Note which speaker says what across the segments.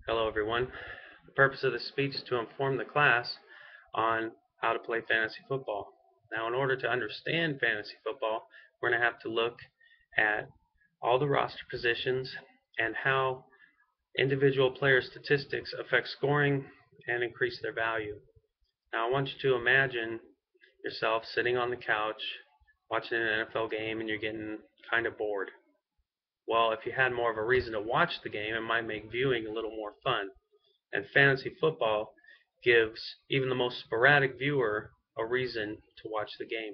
Speaker 1: Hello everyone. The purpose of this speech is to inform the class on how to play fantasy football. Now, in order to understand fantasy football, we're going to have to look at all the roster positions and how individual player statistics affect scoring and increase their value. Now, I want you to imagine yourself sitting on the couch watching an NFL game and you're getting kind of bored. Well, if you had more of a reason to watch the game, it might make viewing a little more fun. And fantasy football gives even the most sporadic viewer a reason to watch the game.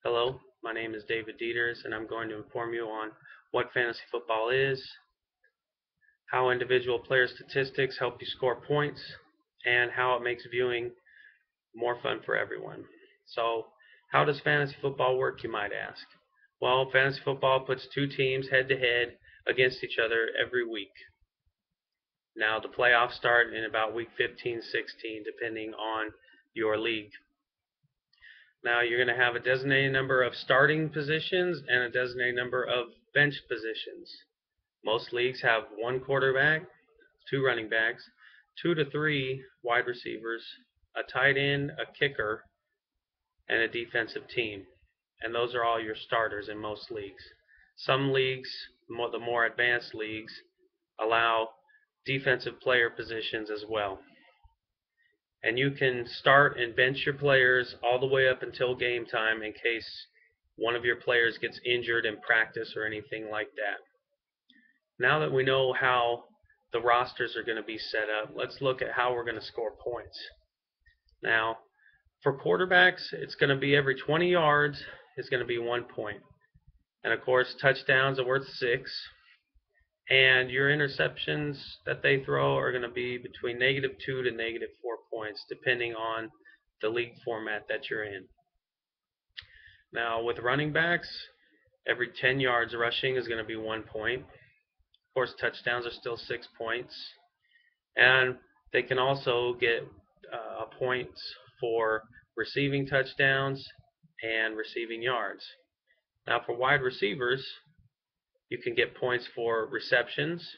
Speaker 1: Hello, my name is David Deters, and I'm going to inform you on what fantasy football is, how individual player statistics help you score points, and how it makes viewing more fun for everyone. So, how does fantasy football work, you might ask? Well, fantasy football puts two teams head to head against each other every week. Now, the playoffs start in about week 15, 16, depending on your league. Now, you're going to have a designated number of starting positions and a designated number of bench positions. Most leagues have one quarterback, two running backs, 2 to 3 wide receivers, a tight end, a kicker, and a defensive team. And those are all your starters in most leagues. Some leagues, the more advanced leagues, allow defensive player positions as well. And you can start and bench your players all the way up until game time in case one of your players gets injured in practice or anything like that. Now that we know how the rosters are going to be set up, let's look at how we're going to score points. Now, for quarterbacks, it's going to be every 20 yards is going to be 1 point. And of course, touchdowns are worth 6. And your interceptions that they throw are going to be between -2 to -4 points, depending on the league format that you're in. Now, with running backs, every 10 yards rushing is going to be 1 point. Of course, touchdowns are still 6 points. And they can also get points for receiving touchdowns and receiving yards. Now, for wide receivers, you can get points for receptions,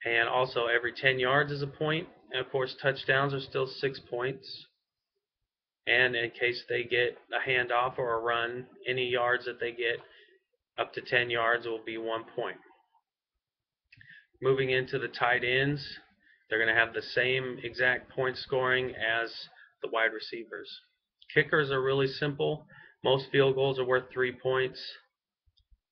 Speaker 1: and also every 10 yards is a point. And of course, touchdowns are still 6 points. And in case they get a handoff or a run, any yards that they get up to 10 yards will be 1 point. Moving into the tight ends, they're going to have the same exact point scoring as the wide receivers. Kickers are really simple. Most field goals are worth 3 points.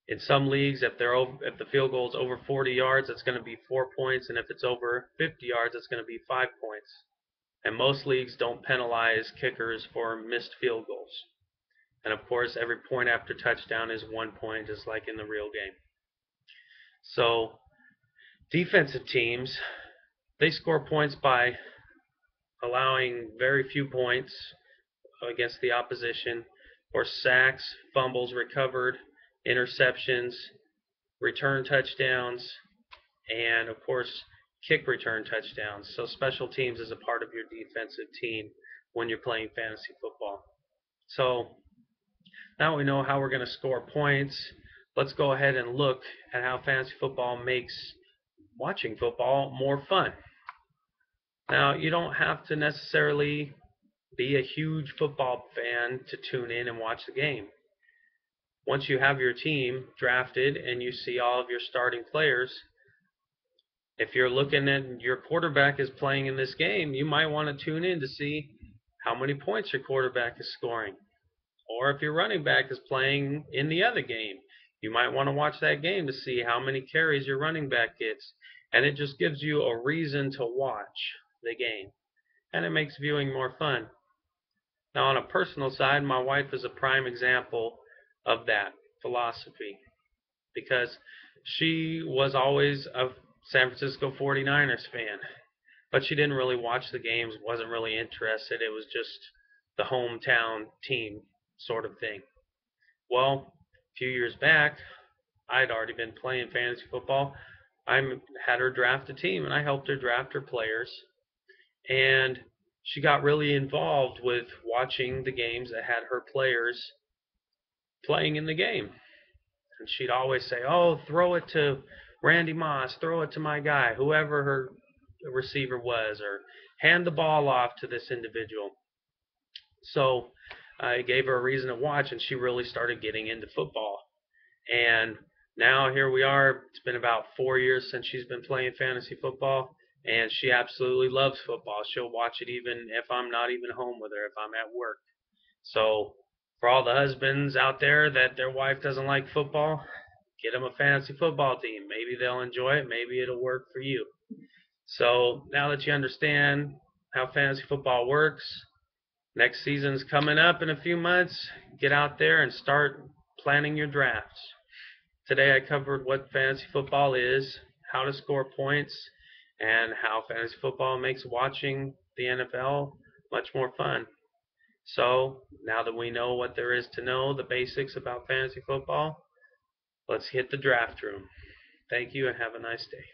Speaker 1: In some leagues, if the field goal is over 40 yards, it's going to be 4 points, and if it's over 50 yards, it's going to be 5 points. And most leagues don't penalize kickers for missed field goals. And of course, every point after touchdown is 1 point, just like in the real game. So, defensive teams, they score points by allowing very few points against the opposition, or sacks, fumbles recovered, interceptions, return touchdowns, and of course kick return touchdowns. So special teams is a part of your defensive team when you're playing fantasy football. So now we know how we're going to score points. Let's go ahead and look at how fantasy football makes watching football more fun. Now, you don't have to necessarily be a huge football fan to tune in and watch the game. Once you have your team drafted and you see all of your starting players, if you're looking at your quarterback is playing in this game, you might want to tune in to see how many points your quarterback is scoring. Or if your running back is playing in the other game, you might want to watch that game to see how many carries your running back gets. And it just gives you a reason to watch the game. And it makes viewing more fun. Now, on a personal side, my wife is a prime example of that philosophy, because she was always a San Francisco 49ers fan, but she didn't really watch the games, wasn't really interested. It was just the hometown team sort of thing. Well, a few years back, I'd already been playing fantasy football. I had her draft a team, and I helped her draft her players, and she got really involved with watching the games that had her players playing in the game. And she'd always say, "Oh, throw it to Randy Moss, throw it to my guy, whoever her receiver was, or hand the ball off to this individual. So I gave her a reason to watch, and she really started getting into football. And now here we are. It's been about 4 years since she's been playing fantasy football, and she absolutely loves football. She'll watch it even if I'm not even home with her, if I'm at work. So for all the husbands out there that their wife doesn't like football, get them a fantasy football team. Maybe they'll enjoy it. Maybe it'll work for you. So now that you understand how fantasy football works, next season's coming up in a few months. Get out there and start planning your drafts. Today I covered what fantasy football is, how to score points, and how fantasy football makes watching the NFL much more fun. So now that we know what there is to know, the basics about fantasy football, let's hit the draft room. Thank you and have a nice day.